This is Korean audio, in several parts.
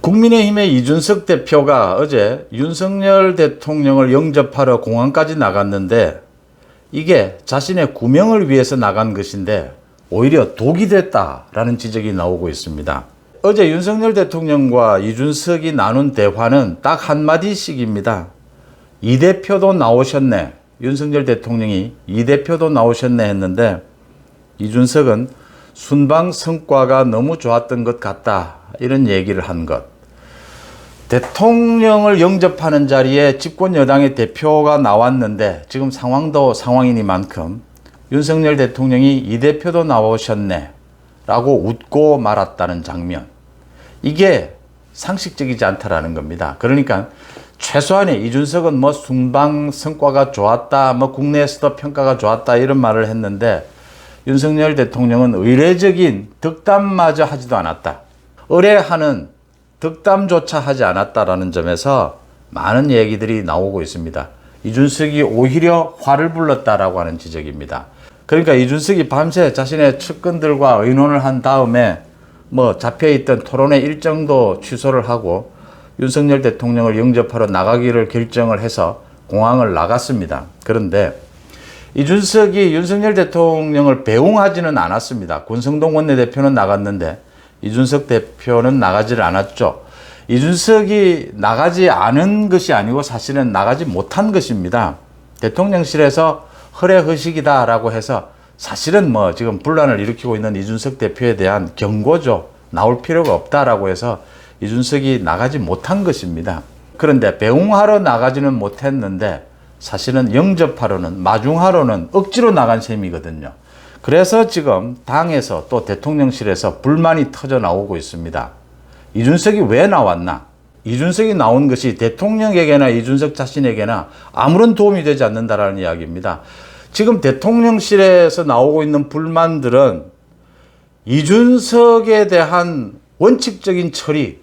국민의힘의 이준석 대표가 어제 윤석열 대통령을 영접하러 공항까지 나갔는데 이게 자신의 구명을 위해서 나간 것인데 오히려 독이 됐다라는 지적이 나오고 있습니다. 어제 윤석열 대통령과 이준석이 나눈 대화는 딱 한마디씩입니다. 이 대표도 나오셨네. 윤석열 대통령이 이 대표도 나오셨네 했는데 이준석은 순방 성과가 너무 좋았던 것 같다. 이런 얘기를 한 것. 대통령을 영접하는 자리에 집권 여당의 대표가 나왔는데 지금 상황도 상황이니만큼 윤석열 대통령이 이 대표도 나오셨네 라고 웃고 말았다는 장면. 이게 상식적이지 않다라는 겁니다. 그러니까 최소한의 이준석은 뭐 순방 성과가 좋았다, 뭐 국내에서도 평가가 좋았다 이런 말을 했는데 윤석열 대통령은 의례적인 덕담마저 하지도 않았다. 의례하는 덕담조차 하지 않았다라는 점에서 많은 얘기들이 나오고 있습니다. 이준석이 오히려 화를 불렀다라고 하는 지적입니다. 그러니까 이준석이 밤새 자신의 측근들과 의논을 한 다음에 뭐 잡혀있던 토론회 일정도 취소를 하고 윤석열 대통령을 영접하러 나가기를 결정을 해서 공항을 나갔습니다. 그런데 이준석이 윤석열 대통령을 배웅하지는 않았습니다. 권성동 원내대표는 나갔는데 이준석 대표는 나가지를 않았죠. 이준석이 나가지 않은 것이 아니고 사실은 나가지 못한 것입니다. 대통령실에서 허례허식이다라고 해서 사실은 뭐 지금 분란을 일으키고 있는 이준석 대표에 대한 경고죠. 나올 필요가 없다라고 해서 이준석이 나가지 못한 것입니다. 그런데 배웅하러 나가지는 못했는데 사실은 영접하러는, 마중하러는 억지로 나간 셈이거든요. 그래서 지금 당에서 또 대통령실에서 불만이 터져 나오고 있습니다. 이준석이 왜 나왔나? 이준석이 나온 것이 대통령에게나 이준석 자신에게나 아무런 도움이 되지 않는다라는 이야기입니다. 지금 대통령실에서 나오고 있는 불만들은 이준석에 대한 원칙적인 처리,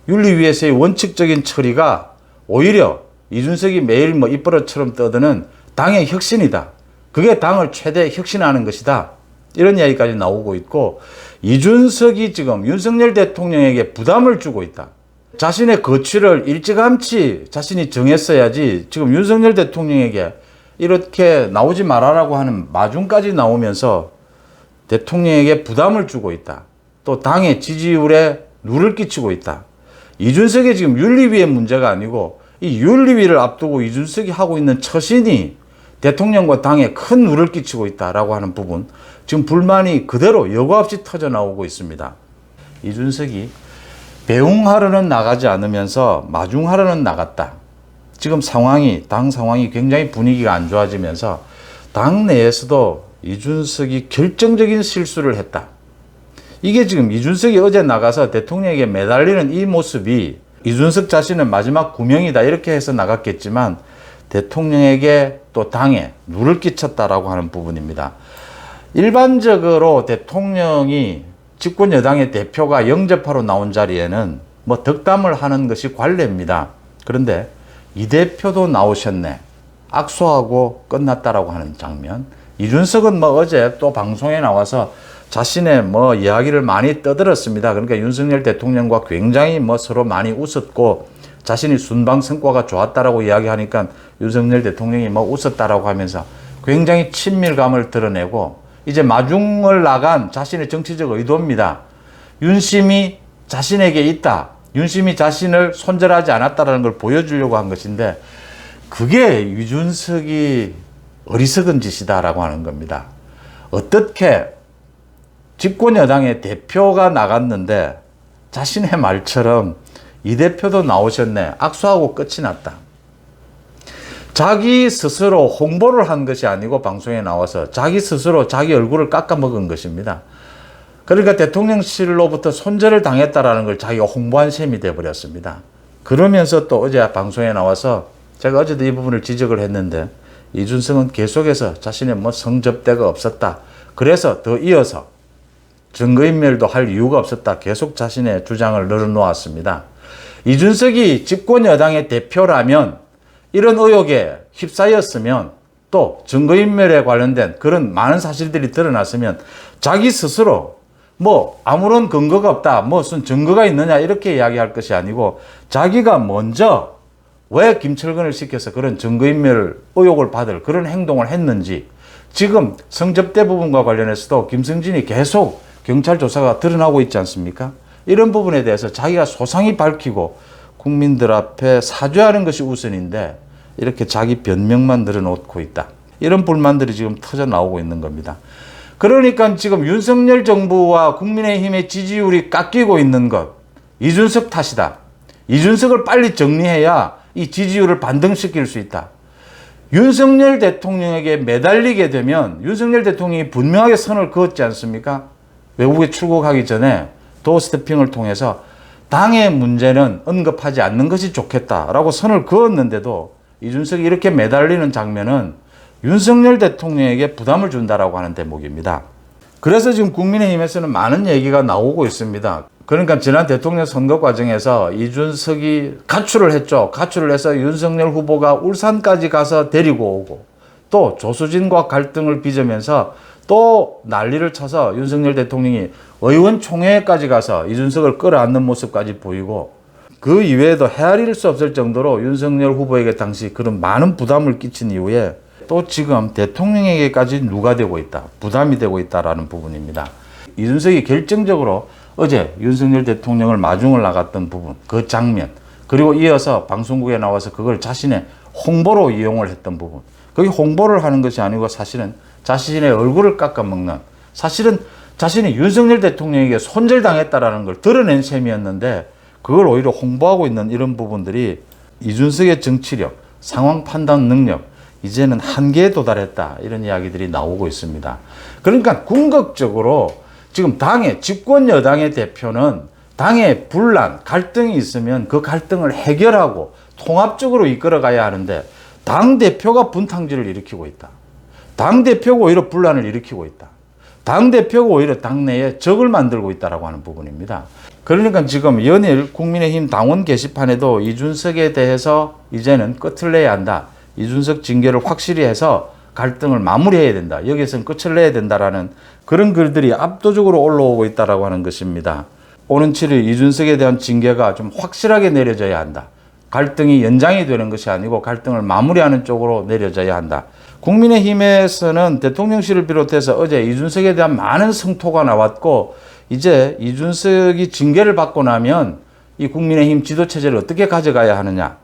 윤리위에서의 원칙적인 처리가 오히려 이준석이 매일 뭐 입버릇처럼 떠드는 당의 혁신이다. 그게 당을 최대 혁신하는 것이다. 이런 이야기까지 나오고 있고 이준석이 지금 윤석열 대통령에게 부담을 주고 있다. 자신의 거취를 일찌감치 자신이 정했어야지 지금 윤석열 대통령에게 이렇게 나오지 말아라고 하는 마중까지 나오면서 대통령에게 부담을 주고 있다. 또 당의 지지율에 누를 끼치고 있다. 이준석의 지금 윤리위의 문제가 아니고 이 윤리위를 앞두고 이준석이 하고 있는 처신이 대통령과 당에 큰 누를 끼치고 있다라고 하는 부분, 지금 불만이 그대로 여과 없이 터져 나오고 있습니다. 이준석이 배웅하러는 나가지 않으면서 마중하러는 나갔다. 지금 당 상황이 굉장히 분위기가 안 좋아지면서 당 내에서도 이준석이 결정적인 실수를 했다. 이게 지금 이준석이 어제 나가서 대통령에게 매달리는 이 모습이 이준석 자신은 마지막 구명이다 이렇게 해서 나갔겠지만 대통령에게 또 당에 누를 끼쳤다라고 하는 부분입니다. 일반적으로 대통령이 집권 여당의 대표가 영접하러 나온 자리에는 뭐 덕담을 하는 것이 관례입니다. 그런데 이 대표도 나오셨네. 악수하고 끝났다라고 하는 장면. 이준석은 뭐 어제 또 방송에 나와서 자신의 뭐 이야기를 많이 떠들었습니다. 그러니까 윤석열 대통령과 굉장히 뭐 서로 많이 웃었고 자신이 순방 성과가 좋았다라고 이야기하니까 윤석열 대통령이 뭐 웃었다라고 하면서 굉장히 친밀감을 드러내고 이제 마중을 나간 자신의 정치적 의도입니다. 윤심이 자신에게 있다. 윤심이 자신을 손절하지 않았다는 걸 보여주려고 한 것인데 그게 이준석이 어리석은 짓이다라고 하는 겁니다. 어떻게 집권 여당의 대표가 나갔는데 자신의 말처럼 이 대표도 나오셨네. 악수하고 끝이 났다. 자기 스스로 홍보를 한 것이 아니고 방송에 나와서 자기 스스로 자기 얼굴을 깎아먹은 것입니다. 그러니까 대통령실로부터 손절을 당했다라는 걸 자기가 홍보한 셈이 되어버렸습니다. 그러면서 또 어제 방송에 나와서 제가 어제도 이 부분을 지적을 했는데 이준석은 계속해서 자신의 뭐 성접대가 없었다. 그래서 더 이어서 증거인멸도 할 이유가 없었다. 계속 자신의 주장을 늘어놓았습니다. 이준석이 집권 여당의 대표라면 이런 의혹에 휩싸였으면 또 증거인멸에 관련된 그런 많은 사실들이 드러났으면 자기 스스로 뭐 아무런 근거가 없다, 무슨 증거가 있느냐 이렇게 이야기할 것이 아니고 자기가 먼저 왜 김철근을 시켜서 그런 증거인멸 의혹을 받을 그런 행동을 했는지 지금 성접대 부분과 관련해서도 김성진이 계속 경찰 조사가 드러나고 있지 않습니까? 이런 부분에 대해서 자기가 소상히 밝히고 국민들 앞에 사죄하는 것이 우선인데 이렇게 자기 변명만 늘어놓고 있다. 이런 불만들이 지금 터져 나오고 있는 겁니다. 그러니까 지금 윤석열 정부와 국민의힘의 지지율이 깎이고 있는 것, 이준석 탓이다. 이준석을 빨리 정리해야 이 지지율을 반등시킬 수 있다. 윤석열 대통령에게 매달리게 되면 윤석열 대통령이 분명하게 선을 그었지 않습니까? 외국에 출국하기 전에 도어 스태핑을 통해서 당의 문제는 언급하지 않는 것이 좋겠다라고 선을 그었는데도 이준석이 이렇게 매달리는 장면은 윤석열 대통령에게 부담을 준다라고 하는 대목입니다. 그래서 지금 국민의힘에서는 많은 얘기가 나오고 있습니다. 그러니까 지난 대통령 선거 과정에서 이준석이 가출을 했죠. 가출을 해서 윤석열 후보가 울산까지 가서 데리고 오고 또 조수진과 갈등을 빚으면서 또 난리를 쳐서 윤석열 대통령이 의원총회까지 가서 이준석을 끌어안는 모습까지 보이고 그 이외에도 헤아릴 수 없을 정도로 윤석열 후보에게 당시 그런 많은 부담을 끼친 이후에 또 지금 대통령에게까지 누가 되고 있다, 부담이 되고 있다라는 부분입니다. 이준석이 결정적으로 어제 윤석열 대통령을 마중을 나갔던 부분, 그 장면, 그리고 이어서 방송국에 나와서 그걸 자신의 홍보로 이용을 했던 부분, 그게 홍보를 하는 것이 아니고 사실은 자신의 얼굴을 깎아먹는, 사실은 자신이 윤석열 대통령에게 손절당했다라는 걸 드러낸 셈이었는데 그걸 오히려 홍보하고 있는 이런 부분들이 이준석의 정치력, 상황 판단 능력, 이제는 한계에 도달했다, 이런 이야기들이 나오고 있습니다. 그러니까 궁극적으로 지금 당의 집권 여당의 대표는 당의 분란, 갈등이 있으면 그 갈등을 해결하고 통합적으로 이끌어가야 하는데 당대표가 분탕질을 일으키고 있다. 당대표가 오히려 분란을 일으키고 있다. 당대표가 오히려 당내에 적을 만들고 있다라고 하는 부분입니다. 그러니까 지금 연일 국민의힘 당원 게시판에도 이준석에 대해서 이제는 끝을 내야 한다. 이준석 징계를 확실히 해서 갈등을 마무리해야 된다. 여기서는 끝을 내야 된다라는 그런 글들이 압도적으로 올라오고 있다라고 하는 것입니다. 오는 7일 이준석에 대한 징계가 좀 확실하게 내려져야 한다. 갈등이 연장이 되는 것이 아니고 갈등을 마무리하는 쪽으로 내려져야 한다. 국민의힘에서는 대통령실을 비롯해서 어제 이준석에 대한 많은 성토가 나왔고 이제 이준석이 징계를 받고 나면 이 국민의힘 지도체제를 어떻게 가져가야 하느냐.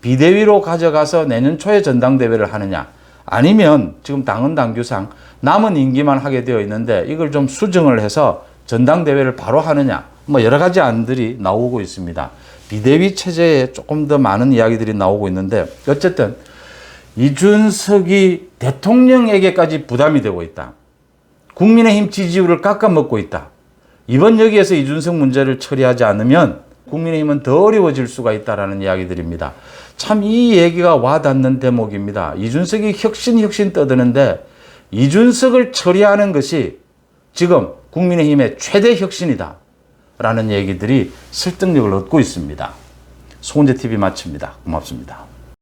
비대위로 가져가서 내년 초에 전당대회를 하느냐. 아니면 지금 당헌 당규상 남은 임기만 하게 되어 있는데 이걸 좀 수정을 해서 전당대회를 바로 하느냐. 뭐 여러 가지 안들이 나오고 있습니다. 비대위 체제에 조금 더 많은 이야기들이 나오고 있는데 어쨌든 이준석이 대통령에게까지 부담이 되고 있다. 국민의힘 지지율을 깎아먹고 있다. 이번 여기에서 이준석 문제를 처리하지 않으면 국민의힘은 더 어려워질 수가 있다라는 이야기들입니다. 참 이 얘기가 와닿는 대목입니다. 이준석이 혁신 떠드는데 이준석을 처리하는 것이 지금 국민의힘의 최대 혁신이다 라는 얘기들이 설득력을 얻고 있습니다. 송은재TV 마칩니다. 고맙습니다.